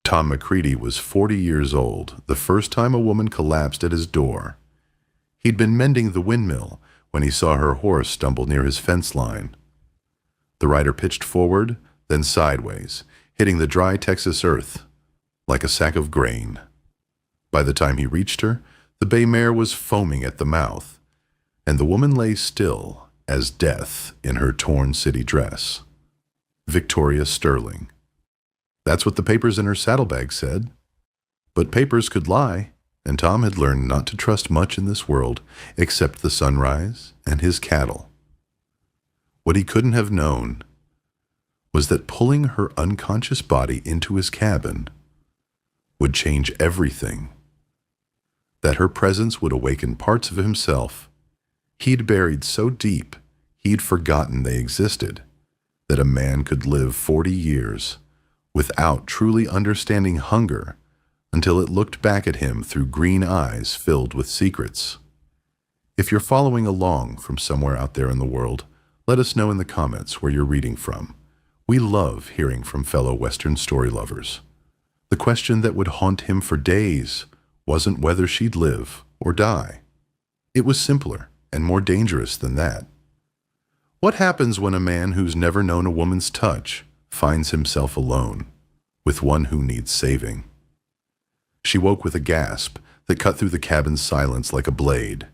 Tom McCready was 40 years old the first time a woman collapsed at his door. He'd been mending the windmill when he saw her horse stumble near his fence line. The rider pitched forward, then sideways, hitting the dry Texas earth like a sack of grain. By the time he reached her, the bay mare was foaming at the mouth, and the woman lay still as death in her torn city dress. Victoria Sterling. That's what the papers in her saddlebag said. But papers could lie, and Tom had learned not to trust much in this world except the sunrise and his cattle. What he couldn't have known was that pulling her unconscious body into his cabin would change everything. That her presence would awaken parts of himself he'd buried so deep he'd forgotten they existed, that a man could live 40 years without truly understanding hunger until it looked back at him through green eyes filled with secrets. If you're following along from somewhere out there in the world, let us know in the comments where you're reading from. We love hearing from fellow Western story lovers. The question that would haunt him for days wasn't whether she'd live or die. It was simpler and more dangerous than that. What happens when a man who's never known a woman's touch finds himself alone with one who needs saving? She woke with a gasp that cut through the cabin's silence like a blade.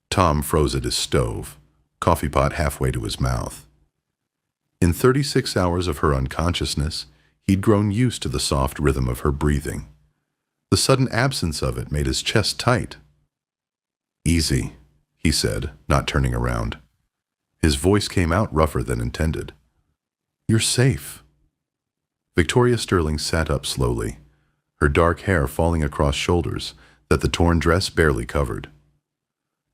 Tom froze at his stove, coffee pot halfway to his mouth. In 36 hours of her unconsciousness, he'd grown used to the soft rhythm of her breathing. The sudden absence of it made his chest tight. "Easy," he said, not turning around. His voice came out rougher than intended. "You're safe." Victoria Sterling sat up slowly, her dark hair falling across shoulders that the torn dress barely covered.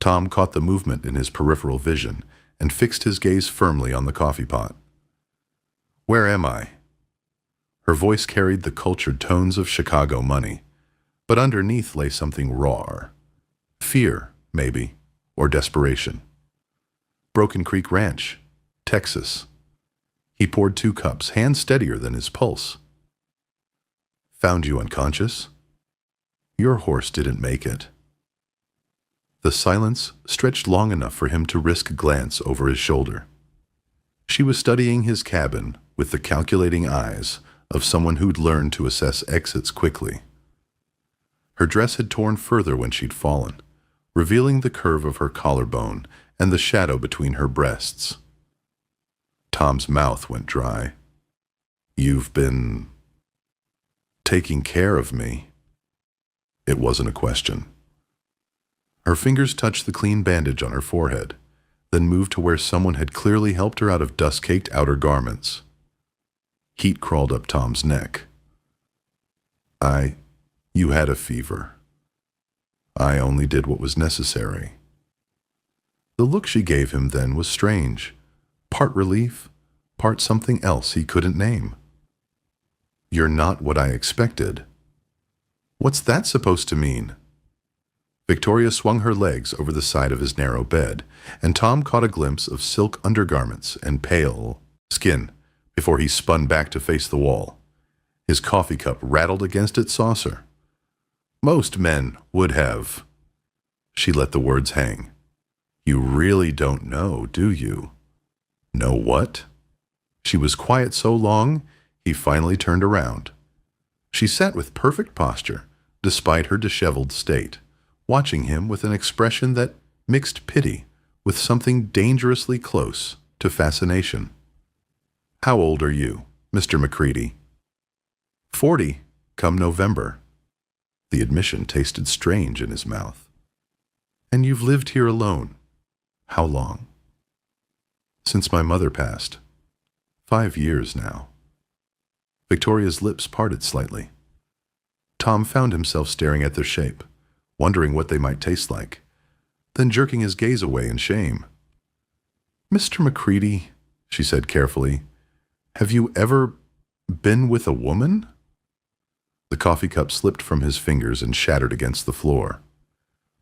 Tom caught the movement in his peripheral vision and fixed his gaze firmly on the coffee pot. "Where am I?" Her voice carried the cultured tones of Chicago money, but underneath lay something raw. Fear, maybe, or desperation. Broken Creek Ranch, Texas. He poured 2 cups, hands steadier than his pulse. "Found you unconscious? Your horse didn't make it." The silence stretched long enough for him to risk a glance over his shoulder. She was studying his cabin with the calculating eyes of someone who'd learned to assess exits quickly. Her dress had torn further when she'd fallen, revealing the curve of her collarbone and the shadow between her breasts. Tom's mouth went dry. "You've been taking care of me." It wasn't a question. Her fingers touched the clean bandage on her forehead, then moved to where someone had clearly helped her out of dust-caked outer garments. Heat crawled up Tom's neck. You had a fever. I only did what was necessary." The look she gave him then was strange, part relief, part something else he couldn't name. "You're not what I expected." "What's that supposed to mean?" Victoria swung her legs over the side of his narrow bed, and Tom caught a glimpse of silk undergarments and pale skin before he spun back to face the wall. His coffee cup rattled against its saucer. "Most men would have." She let the words hang. "You really don't know, do you?" "Know what?" She was quiet so long, he finally turned around. She sat with perfect posture, despite her disheveled state, watching him with an expression that mixed pity with something dangerously close to fascination. "How old are you, Mr. McCready?" 40, come November." The admission tasted strange in his mouth. "And you've lived here alone? How long?" "Since my mother passed. 5 years now." Victoria's lips parted slightly. Tom found himself staring at their shape, wondering what they might taste like, then jerking his gaze away in shame. "Mr. McCready," she said carefully, "have you ever been with a woman?" The coffee cup slipped from his fingers and shattered against the floor.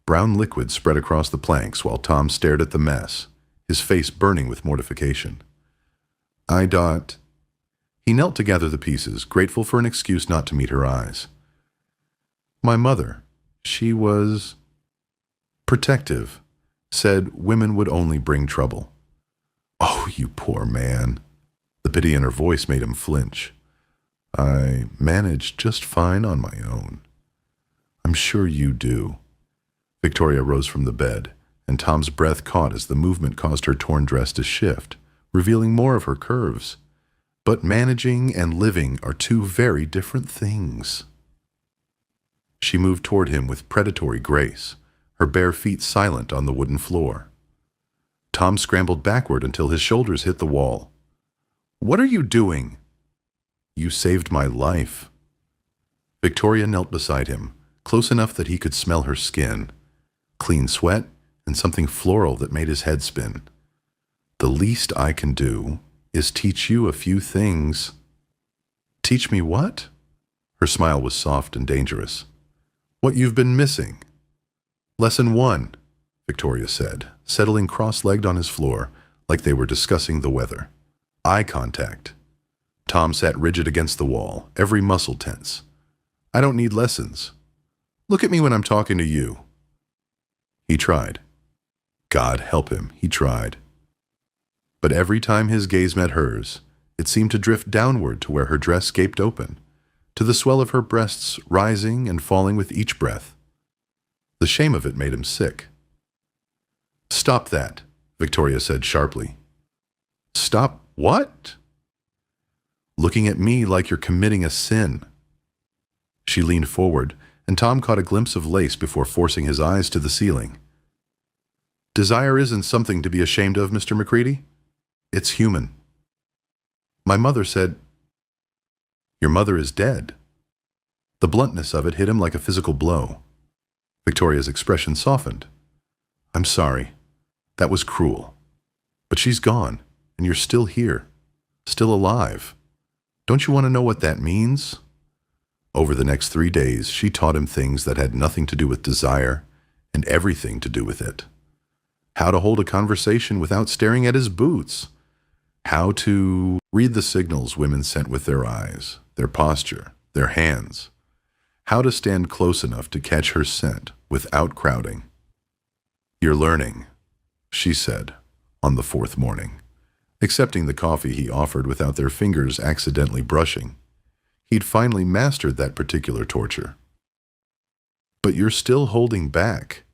Brown liquid spread across the planks while Tom stared at the mess, his face burning with mortification. He knelt to gather the pieces, grateful for an excuse not to meet her eyes. My mother, she was protective, said women would only bring trouble. Oh, you poor man. The pity in her voice made him flinch. I managed just fine on my own. I'm sure you do. Victoria rose from the bed, and Tom's breath caught as the movement caused her torn dress to shift, revealing more of her curves. But managing and living are two very different things. She moved toward him with predatory grace, her bare feet silent on the wooden floor. Tom scrambled backward until his shoulders hit the wall. What are you doing? You saved my life. Victoria knelt beside him, close enough that he could smell her skin. Clean sweat and something floral that made his head spin. The least I can do is teach you a few things. Teach me what? Her smile was soft and dangerous. What you've been missing. Lesson 1, Victoria said, settling cross-legged on his floor like they were discussing the weather. Eye contact. Tom sat rigid against the wall, every muscle tense. I don't need lessons. Look at me when I'm talking to you. He tried. God help him, he tried. But every time his gaze met hers, it seemed to drift downward to where her dress gaped open, to the swell of her breasts rising and falling with each breath. The shame of it made him sick. Stop that, Victoria said sharply. Stop what? Looking at me like you're committing a sin. She leaned forward, and Tom caught a glimpse of lace before forcing his eyes to the ceiling. Desire isn't something to be ashamed of, Mr. McCready. It's human. My mother said, Your mother is dead. The bluntness of it hit him like a physical blow. Victoria's expression softened. I'm sorry. That was cruel. But she's gone, and you're still here, still alive. Don't you want to know what that means? Over the next 3 days, she taught him things that had nothing to do with desire and everything to do with it. How to hold a conversation without staring at his boots. How to read the signals women sent with their eyes, their posture, their hands. How to stand close enough to catch her scent without crowding. You're learning, she said, on the 4th morning, accepting the coffee he offered without their fingers accidentally brushing. He'd finally mastered that particular torture. But you're still holding back.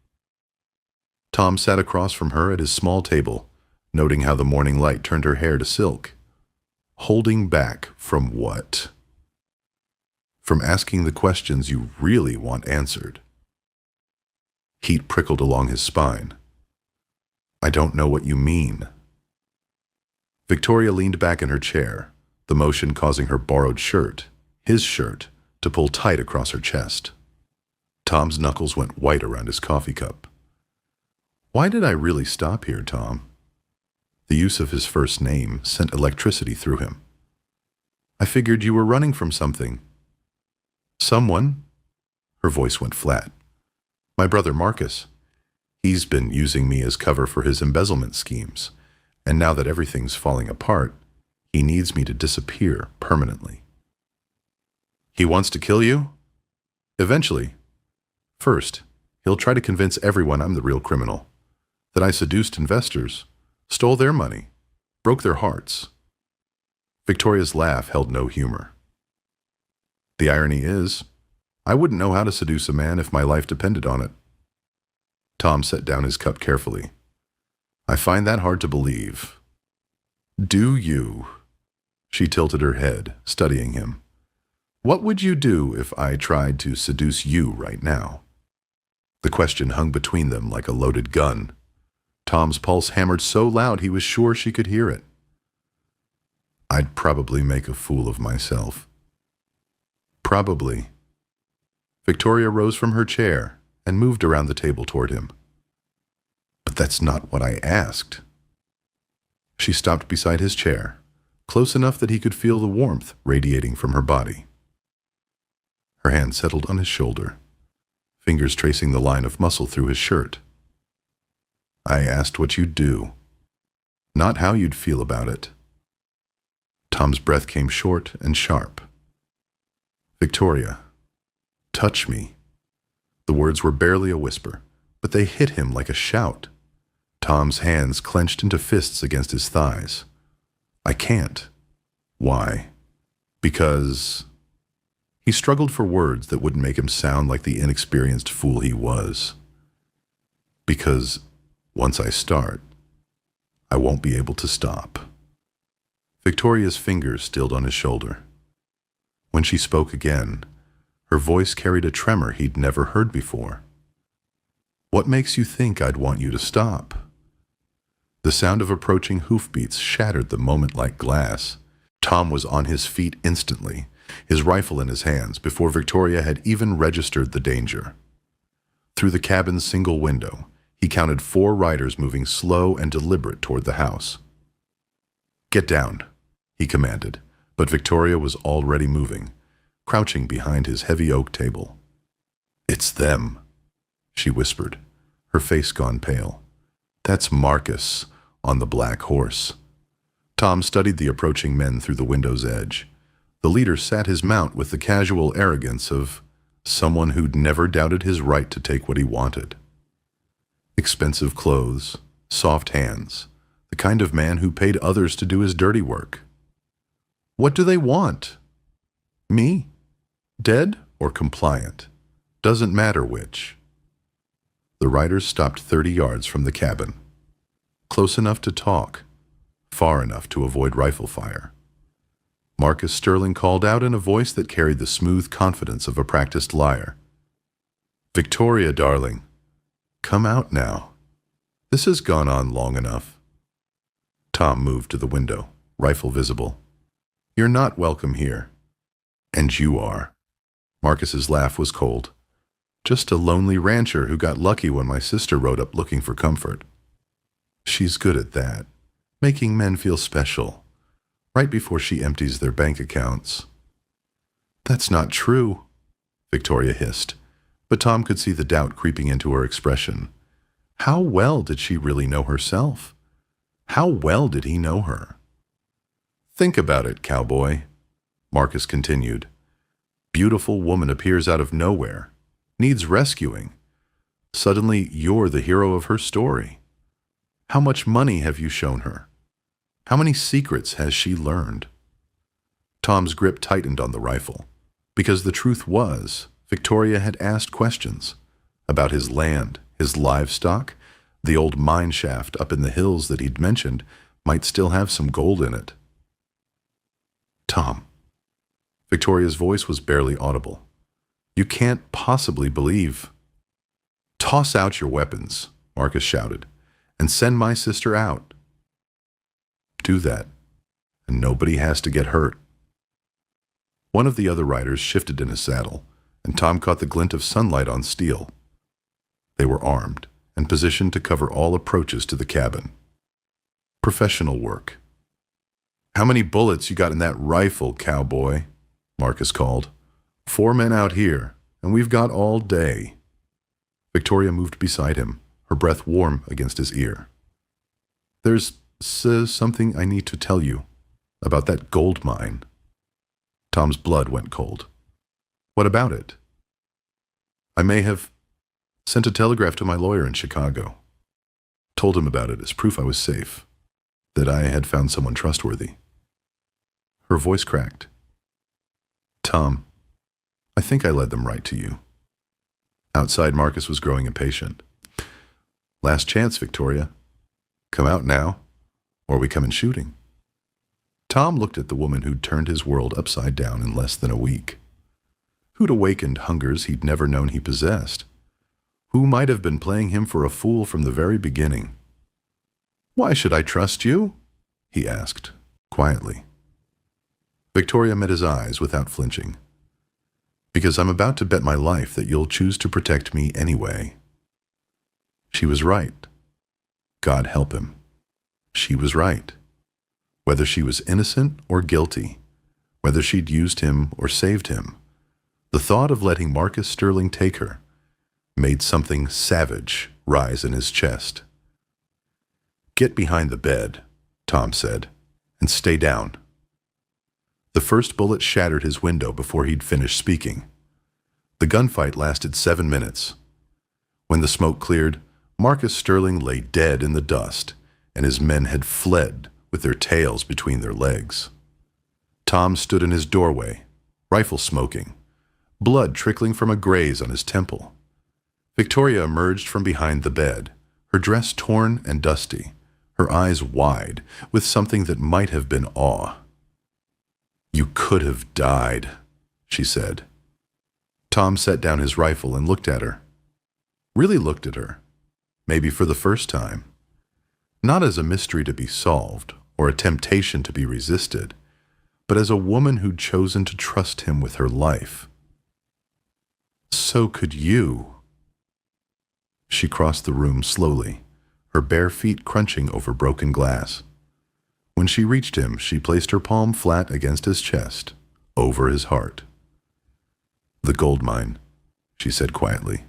Tom sat across from her at his small table, noting how the morning light turned her hair to silk. Holding back from what? From asking the questions you really want answered. Heat prickled along his spine. I don't know what you mean. Victoria leaned back in her chair, the motion causing her borrowed shirt, his shirt, to pull tight across her chest. Tom's knuckles went white around his coffee cup. Why did I really stop here, Tom? The use of his first name sent electricity through him. I figured you were running from something. Someone? Her voice went flat. My brother Marcus. He's been using me as cover for his embezzlement schemes, and now that everything's falling apart, he needs me to disappear permanently. He wants to kill you? Eventually. First, he'll try to convince everyone I'm the real criminal, that I seduced investors, stole their money, broke their hearts. Victoria's laugh held no humor. The irony is, I wouldn't know how to seduce a man if my life depended on it. Tom set down his cup carefully. I find that hard to believe. Do you? She tilted her head, studying him. What would you do if I tried to seduce you right now? The question hung between them like a loaded gun. Tom's pulse hammered so loud he was sure she could hear it. I'd probably make a fool of myself. Probably. Victoria rose from her chair and moved around the table toward him. But that's not what I asked. She stopped beside his chair, close enough that he could feel the warmth radiating from her body. Her hand settled on his shoulder, fingers tracing the line of muscle through his shirt. I asked what you'd do, not how you'd feel about it. Tom's breath came short and sharp. "Victoria, touch me." The words were barely a whisper, but they hit him like a shout. Tom's hands clenched into fists against his thighs. "I can't." "Why?" "Because—" He struggled for words that wouldn't make him sound like the inexperienced fool he was. "Because once I start, I won't be able to stop." Victoria's fingers stilled on his shoulder. When she spoke again, her voice carried a tremor he'd never heard before. "What makes you think I'd want you to stop?" The sound of approaching hoofbeats shattered the moment like glass. Tom was on his feet instantly, his rifle in his hands, before Victoria had even registered the danger. Through the cabin's single window, he counted 4 riders moving slow and deliberate toward the house. "Get down," he commanded, but Victoria was already moving, crouching behind his heavy oak table. "It's them," she whispered, her face gone pale. "That's Marcus on the black horse." Tom studied the approaching men through the window's edge. The leader sat his mount with the casual arrogance of someone who'd never doubted his right to take what he wanted. Expensive clothes, soft hands, the kind of man who paid others to do his dirty work. "What do they want?" "Me? Dead or compliant? Doesn't matter which." The riders stopped 30 yards from the cabin. Close enough to talk, far enough to avoid rifle fire. Marcus Sterling called out in a voice that carried the smooth confidence of a practiced liar. "Victoria, darling, come out now. This has gone on long enough." Tom moved to the window, rifle visible. "You're not welcome here. And you are." Marcus's laugh was cold. "Just a lonely rancher who got lucky when my sister rode up looking for comfort. She's good at that, making men feel special, right before she empties their bank accounts." "That's not true," Victoria hissed, but Tom could see the doubt creeping into her expression. How well did she really know herself? How well did he know her? "Think about it, cowboy," Marcus continued. "Beautiful woman appears out of nowhere, needs rescuing. Suddenly, you're the hero of her story. How much money have you shown her? How many secrets has she learned?" Tom's grip tightened on the rifle, because the truth was, Victoria had asked questions about his land, his livestock. The old mine shaft up in the hills that he'd mentioned might still have some gold in it. "Tom." Victoria's voice was barely audible. "You can't possibly believe—" "Toss out your weapons," Marcus shouted, "and send my sister out." "Do that, and nobody has to get hurt." One of the other riders shifted in his saddle, and Tom caught the glint of sunlight on steel. They were armed and positioned to cover all approaches to the cabin. Professional work. "How many bullets you got in that rifle, cowboy?" Marcus called. "4 men out here, and we've got all day." Victoria moved beside him, her breath warm against his ear. "There's something I need to tell you about that gold mine." Tom's blood went cold. "What about it?" "I may have sent a telegraph to my lawyer in Chicago. Told him about it as proof I was safe, that I had found someone trustworthy." Her voice cracked. "Tom, I think I led them right to you." Outside, Marcus was growing impatient. "Last chance, Victoria. Come out now, or we come in shooting." Tom looked at the woman who'd turned his world upside down in less than a week. Who'd awakened hungers he'd never known he possessed. Who might have been playing him for a fool from the very beginning. "Why should I trust you?" he asked, quietly. Victoria met his eyes without flinching. "Because I'm about to bet my life that you'll choose to protect me anyway." She was right. God help him. She was right. Whether she was innocent or guilty, whether she'd used him or saved him, the thought of letting Marcus Sterling take her made something savage rise in his chest. "Get behind the bed," Tom said, "and stay down." The first bullet shattered his window before he'd finished speaking. The gunfight lasted 7 minutes. When the smoke cleared, Marcus Sterling lay dead in the dust, and his men had fled with their tails between their legs. Tom stood in his doorway, rifle smoking, blood trickling from a graze on his temple. Victoria emerged from behind the bed, her dress torn and dusty, her eyes wide with something that might have been awe. "You could have died," she said. Tom set down his rifle and looked at her. Really looked at her, maybe for the first time. Not as a mystery to be solved or a temptation to be resisted, but as a woman who'd chosen to trust him with her life. "So could you." She crossed the room slowly, her bare feet crunching over broken glass. When she reached him, she placed her palm flat against his chest, over his heart. "The gold mine," she said quietly.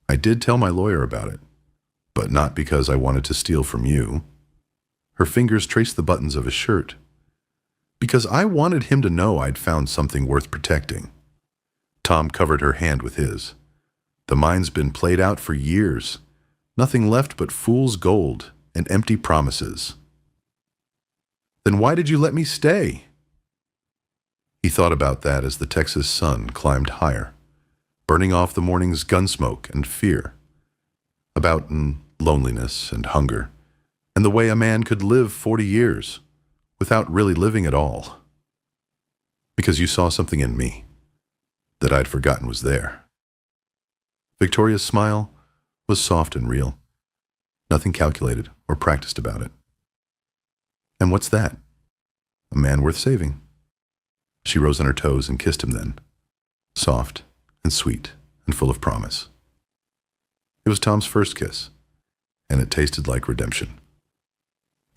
"I did tell my lawyer about it, but not because I wanted to steal from you." Her fingers traced the buttons of his shirt. "Because I wanted him to know I'd found something worth protecting." Tom covered her hand with his. "The mine's been played out for years. Nothing left but fool's gold and empty promises." "Then why did you let me stay?" He thought about that as the Texas sun climbed higher, burning off the morning's gunsmoke and fear. About loneliness and hunger, and the way a man could live 40 years without really living at all. "Because you saw something in me that I'd forgotten was there." Victoria's smile was soft and real, nothing calculated or practiced about it. "And what's that?" "A man worth saving." She rose on her toes and kissed him then, soft and sweet and full of promise. It was Tom's first kiss, and it tasted like redemption.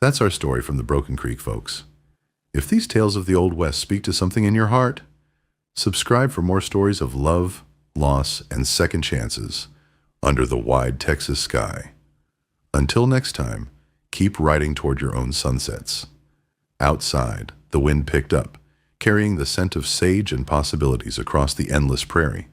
That's our story from the Broken Creek, folks. If these tales of the Old West speak to something in your heart, subscribe for more stories of love, loss, and second chances under the wide Texas sky. Until next time, keep riding toward your own sunsets. Outside, the wind picked up, carrying the scent of sage and possibilities across the endless prairie.